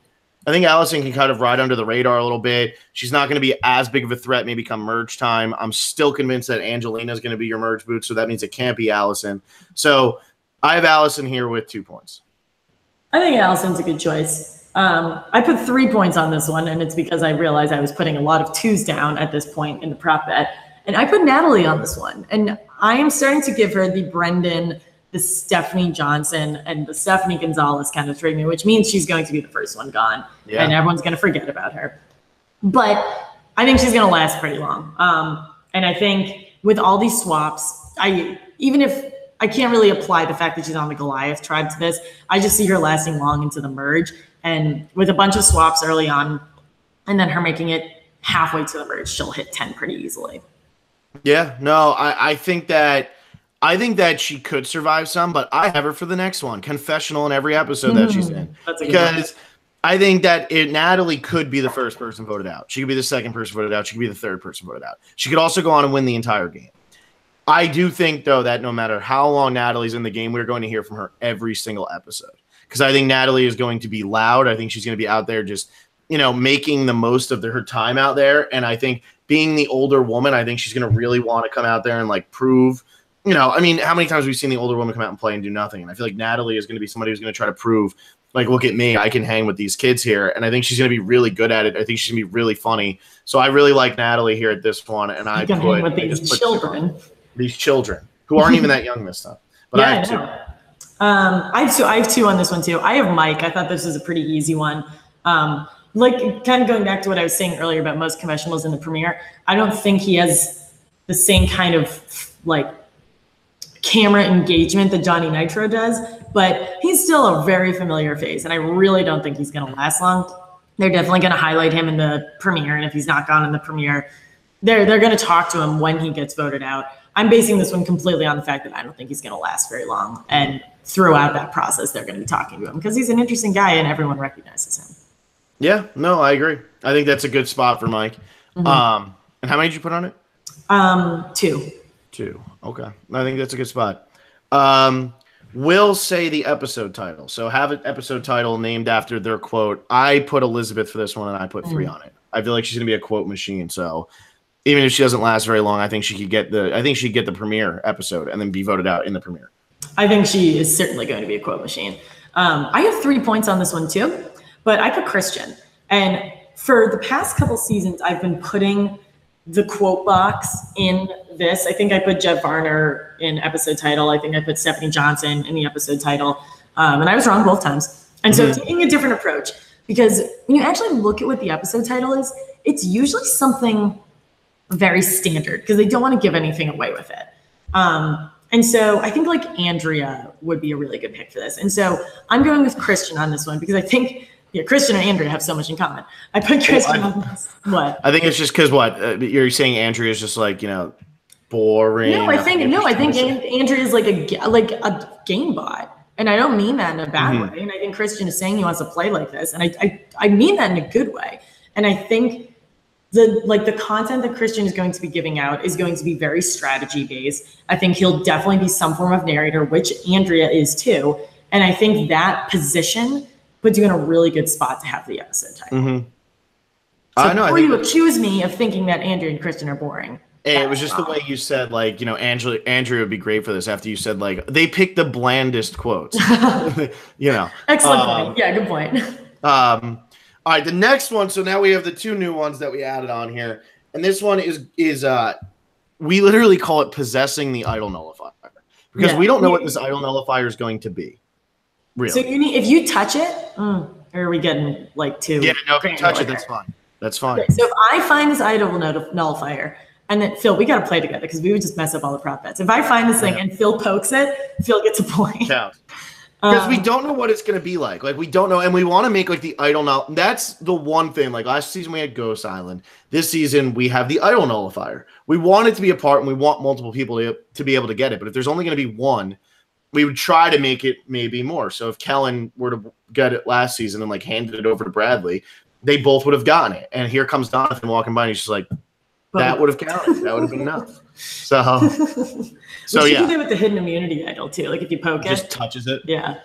can kind of ride under the radar a little bit. She's not going to be as big of a threat maybe come merge time. I'm still convinced that Angelina is going to be your merge boot, so that means it can't be Allison. So I have Allison here with 2 points. I think Allison's a good choice. I put 3 points on this one, and it's because I realized I was putting a lot of 2s down at this point in the prop bet. And I put Natalie on this one. And I am starting to give her the Brendan, the Stephanie Johnson, and the Stephanie Gonzalez kind of treatment, which means she's going to be the first one gone. Yeah. And everyone's going to forget about her. But I think she's going to last pretty long. And I think with all these swaps, even if I can't really apply the fact that she's on the Goliath tribe to this, I just see her lasting long into the merge. And with a bunch of swaps early on, and then her making it halfway to the merge, she'll hit 10 pretty easily. Yeah, no, I think that she could survive some, but I have her for the next one, confessional in every episode that she's in. Because I think that Natalie could be the first person voted out. She could be the second person voted out. She could be the third person voted out. She could also go on and win the entire game. I do think, though, that no matter how long Natalie's in the game, we're going to hear from her every single episode. Because I think Natalie is going to be loud. I think she's going to be out there just, making the most of her time out there. And I think being the older woman, I think she's going to really want to come out there and, prove, how many times have we seen the older woman come out and play and do nothing? And I feel like Natalie is going to be somebody who's going to try to prove, look at me, I can hang with these kids here. And I think she's going to be really good at it. I think she's going to be really funny. So I really like Natalie here at this one. And I put with these children who aren't even that young this time. But yeah, I have 2. I have 2 on this one too. I have Mike. I thought this was a pretty easy one. Kind of going back to what I was saying earlier about most confessionals in the premiere, I don't think he has the same kind of camera engagement that Johnny Nitro does, but he's still a very familiar face, and I really don't think he's going to last long. They're definitely going to highlight him in the premiere, and if he's not gone in the premiere, they're going to talk to him when he gets voted out. I'm basing this one completely on the fact that I don't think he's going to last very long, and throughout that process, they're going to be talking to him because he's an interesting guy and everyone recognizes him. Yeah, no, I agree. I think that's a good spot for Mike. And how many did you put on it? 2. 2. Okay. I think that's a good spot. We'll say the episode title. So have an episode title named after their quote. I put Elizabeth for this one, and I put 3 on it. I feel like she's going to be a quote machine. So even if she doesn't last very long, I think she could get the premiere episode and then be voted out in the premiere. I think she is certainly going to be a quote machine. I have 3 points on this one too, but I put Christian. And for the past couple seasons, I've been putting the quote box in this. I think I put Jeff Varner in episode title. I think I put Stephanie Johnson in the episode title. And I was wrong both times. And so taking a different approach, because when you actually look at what the episode title is, it's usually something very standard because they don't want to give anything away with it. And so I think Andrea would be a really good pick for this. And so I'm going with Christian on this one because I think Christian and Andrea have so much in common. I put Christian on this. What? I think it's just because you're saying Andrea is just boring. No, I think Andrea is like a game bot. And I don't mean that in a bad way. And I think Christian is saying he wants to play like this. And I mean that in a good way. And I think the content that Christian is going to be giving out is going to be very strategy based. I think he'll definitely be some form of narrator, which Andrea is too. And I think that position puts you in a really good spot to have the episode title. So before you accuse me of thinking that Andrea and Christian are boring. It was just the way you said, Andrea would be great for this after you said, they picked the blandest quotes. Excellent point. Yeah, good point. All right, the next one. So now we have the 2 new ones that we added on here. And this one is we literally call it possessing the idol nullifier because we don't know what this idol nullifier is going to be. Really. So if you touch it, or are we getting 2? Yeah, no, if you touch it, that's fine. That's fine. Okay, so if I find this idol nullifier, and then Phil, we got to play together because we would just mess up all the prop bets. If I find this thing and Phil pokes it, Phil gets a point. Yeah. Because we don't know what it's going to be like. Like, we don't know. And we want to make, like, the idle null. That's the one thing. Like, last season we had Ghost Island. This season we have the idle nullifier. We want it to be a part, and we want multiple people to be able to get it. But if there's only going to be one, we would try to make it maybe more. So if Kellen were to get it last season and, like, handed it over to Bradley, they both would have gotten it. And here comes Jonathan walking by, and he's just like, that would have counted. That would have been enough. So, you can do with the hidden immunity idol too. Like if you poke just touches it. Yeah.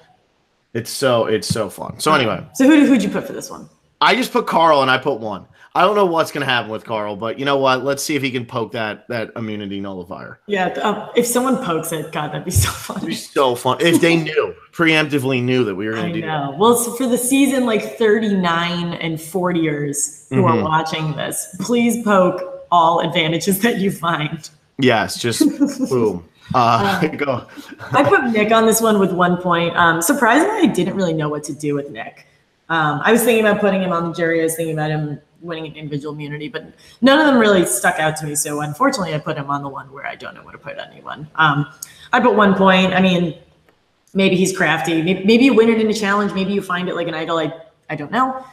It's so fun. So anyway. So who'd you put for this one? I just put Carl, and I put 1. I don't know what's going to happen with Carl, but you know what? Let's see if he can poke that immunity nullifier. Yeah. If someone pokes it, God, that'd be so fun. It'd be so fun. If they preemptively knew that we were going to do that. Well, so for the season, like 39 and 40ers who are watching this, please poke all advantages that you find. Yes, just boom. Go. I put Nick on this one with 1 point. Surprisingly, I didn't really know what to do with Nick. I was thinking about putting him on the jury. I was thinking about him winning an individual immunity, but none of them really stuck out to me. So unfortunately, I put him on the one where I don't know where to put anyone. I put 1 point. I mean, maybe he's crafty. Maybe you win it in a challenge. Maybe you find it like an idol. I don't know.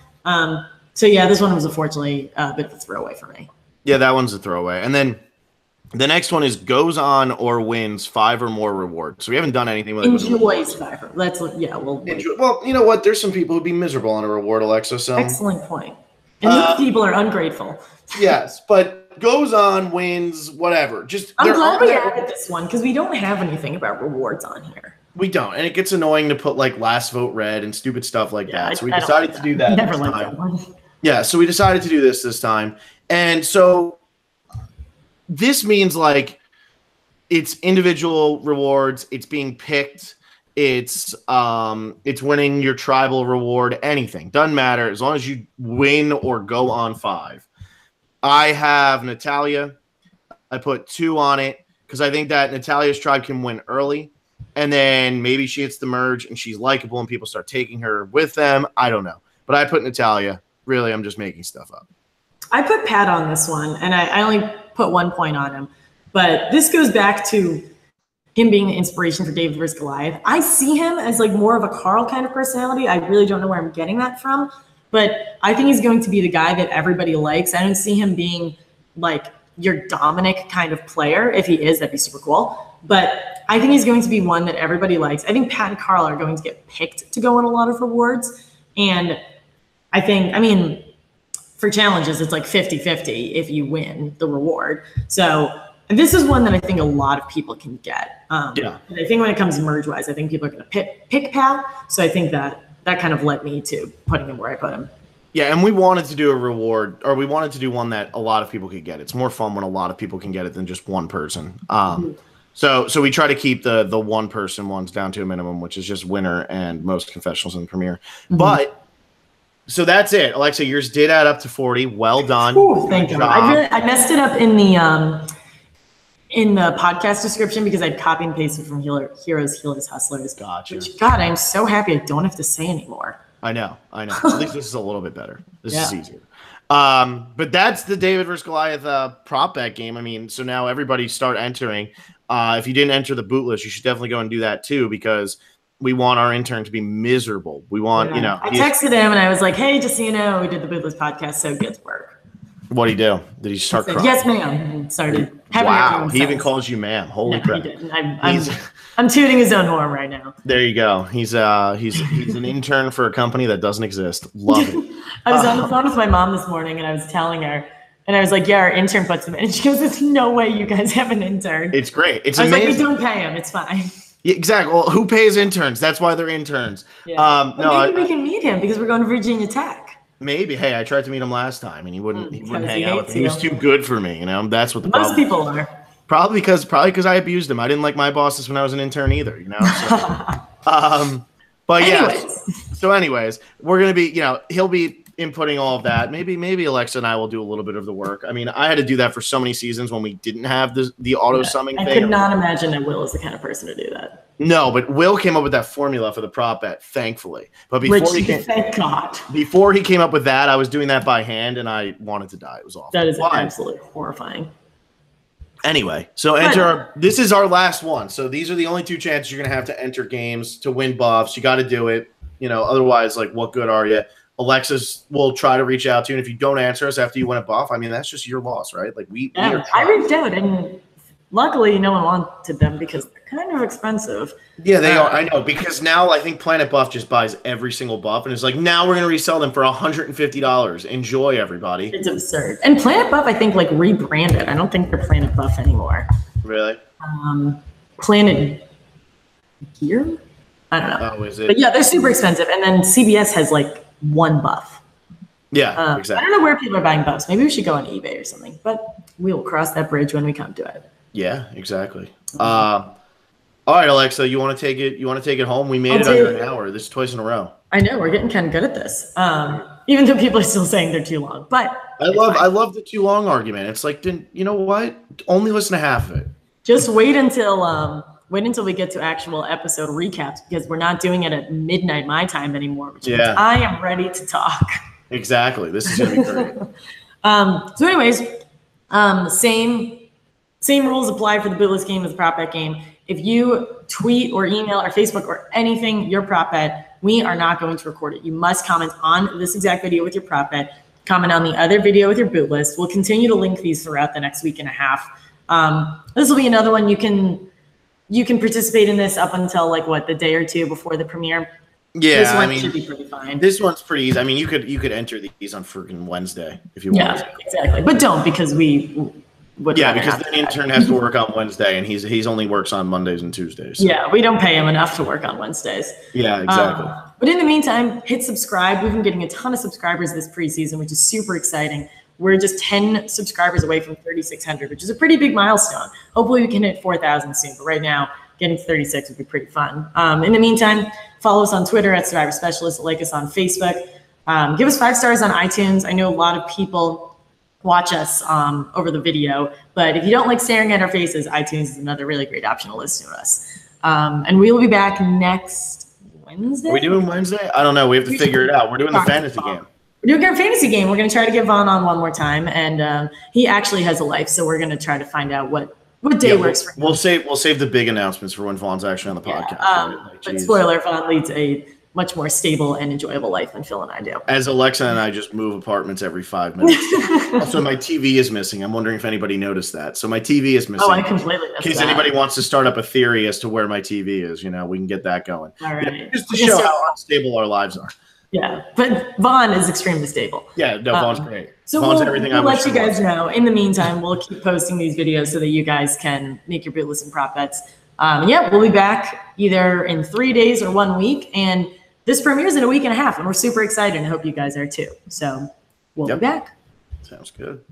So yeah, this one was unfortunately a bit of a throwaway for me. Yeah, that one's a throwaway. And then the next one is goes on or wins 5 or more rewards. So we haven't done anything with it. Enjoys 5. Well, you know what? There's some people who'd be miserable on a reward, Alexa. So excellent point. And those people are ungrateful. Yes, but goes on, wins, whatever. I'm glad we added this one because we don't have anything about rewards on here. We don't, and it gets annoying to put like last vote red and stupid stuff like that. So we decided to do that. Never liked that one. Yeah, so we decided to do this time, and so this means like it's individual rewards, it's being picked, it's winning your tribal reward, anything. Doesn't matter as long as you win or go on 5. I have Natalia. I put 2 on it because I think that Natalia's tribe can win early, and then maybe she hits the merge and she's likable and people start taking her with them. I don't know. But I put Natalia. Really, I'm just making stuff up. I put Pat on this one, and I only put 1 point on him. But this goes back to him being the inspiration for David vs. Goliath. I see him as like more of a Carl kind of personality. I really don't know where I'm getting that from. But I think he's going to be the guy that everybody likes. I don't see him being like your Dominic kind of player. If he is, that'd be super cool. But I think he's going to be one that everybody likes. I think Pat and Carl are going to get picked to go on a lot of rewards. And I mean, for challenges, it's like 50-50 if you win the reward. So this is one that I think a lot of people can get. Yeah. And I think when it comes to merge-wise, I think people are going to pick Pat. So I think that kind of led me to putting him where I put him. Yeah, and we wanted to do a reward, or we wanted to do one that a lot of people could get. It's more fun when a lot of people can get it than just one person. So we try to keep the one person ones down to a minimum, which is just winner and most confessionals in the premiere. But so that's it. Alexa, yours did add up to 40. Well done. Ooh, thank you. I messed it up in the podcast description because I copied and pasted from Heroes, Healers, Hustlers. Gotcha. Which, God, I'm so happy I don't have to say anymore. I know. At least this is a little bit better. This is easier. But that's the David vs. Goliath prop bet game. I mean, so now everybody start entering. If you didn't enter the boot list, you should definitely go and do that too, because we want our intern to be miserable. We want, I texted him and I was like, hey, just so you know, we did the Bootless podcast, so good work. What'd he do? Did he start crying? Yes, ma'am. And started having wow, he even calls you ma'am. Holy crap. He did. I'm tooting his own horn right now. There you go. He's an intern for a company that doesn't exist. Love it. I was on the phone with my mom this morning and I was telling her, and I was like, yeah, our intern puts him in. And she goes, there's no way you guys have an intern. It's great. It's amazing. amazing. I was like, we don't pay him. It's fine. Yeah, exactly. Well, who pays interns? That's why they're interns. Yeah. Maybe we can meet him because we're going to Virginia Tech. Maybe. Hey, I tried to meet him last time and he wouldn't hang out with me. He was too good for me, That's what the problem. Most people are. Probably because I abused him. I didn't like my bosses when I was an intern either, So, but anyways, we're gonna be, he'll be inputting all of that. Maybe Alexa and I will do a little bit of the work. I mean, I had to do that for so many seasons when we didn't have the auto summing thing. I could not imagine that Will is the kind of person to do that. No, but Will came up with that formula for the prop bet, thankfully. But thank God. Before he came up with that, I was doing that by hand and I wanted to die. It was awful. That is absolutely horrifying. Anyway, so this is our last one. So these are the only 2 chances you're going to have to enter games to win buffs. You got to do it. Otherwise, like, what good are you? Alexis will try to reach out to you. And if you don't answer us after you win a buff, I mean, that's just your loss, right? Like, I reached out, and luckily no one wanted them because they're kind of expensive. Yeah, they are. I know, because now I think Planet Buff just buys every single buff, and it's like, now we're going to resell them for $150. Enjoy, everybody. It's absurd. And Planet Buff, I think, like, rebranded. I don't think they're Planet Buff anymore. Really? Planet Gear? I don't know. Oh, is it? But yeah, they're super expensive. And then CBS has like 1 buff. Yeah, exactly. I don't know where people are buying buffs. Maybe we should go on eBay or something. But we will cross that bridge when we come to it. Yeah, exactly. All right, Alexa, you want to take it? You want to take it home? We made it under an hour. This is twice in a row. I know, we're getting kind of good at this. Even though people are still saying they're too long. But I love the too long argument. It's like, you know what? Only listen to half of it. Just wait until we get to actual episode recaps, because we're not doing it at midnight my time anymore, which means I am ready to talk. Exactly. This is going to be great. So anyways, same rules apply for the bootless game as the prop bet game. If you tweet or email or Facebook or anything your prop bet, we are not going to record it. You must comment on this exact video with your prop bet, comment on the other video with your boot list. We'll continue to link these throughout the next week and a half. This will be another one you can participate in this up until the day or 2 before the premiere. Yeah, this one should be pretty fine. This one's pretty easy. I mean, you could enter these on freaking Wednesday if you want. Yeah, exactly. But don't, because we would. Yeah, because the intern has to work on Wednesday, and he's only works on Mondays and Tuesdays. Yeah, we don't pay him enough to work on Wednesdays. Yeah, exactly. But in the meantime, hit subscribe. We've been getting a ton of subscribers this preseason, which is super exciting. We're just 10 subscribers away from 3,600, which is a pretty big milestone. Hopefully we can hit 4,000 soon. But right now, getting to 36 would be pretty fun. In the meantime, follow us on Twitter at Survivor Specialist, like us on Facebook. Give us 5 stars on iTunes. I know a lot of people watch us over the video, but if you don't like staring at our faces, iTunes is another really great option to listen to us. And we will be back next Wednesday. Are we doing Wednesday? I don't know. We have to figure it out. We're doing the fantasy game. We're doing our fantasy game. We're going to try to get Vaughn on one more time, and he actually has a life, so we're going to try to find out what day works for him. We'll save the big announcements for when Vaughn's actually on the podcast. Right? But spoiler, Vaughn leads a much more stable and enjoyable life than Phil and I do. As Alexa and I just move apartments every 5 minutes. Also, my TV is missing. I'm wondering if anybody noticed that. So my TV is missing. Oh, I completely missed that. In case anybody wants to start up a theory as to where my TV is, we can get that going. All right. Just to show how unstable our lives are. Yeah, but Vaughn is extremely stable. Yeah, no, Vaughn's great. So Vaughn's everything we'll let you guys know. In the meantime, we'll keep posting these videos so that you guys can make your bootless and prop bets. We'll be back either in 3 days or 1 week. And this premieres in a week and a half, and we're super excited, and I hope you guys are too. So we'll be back. Sounds good.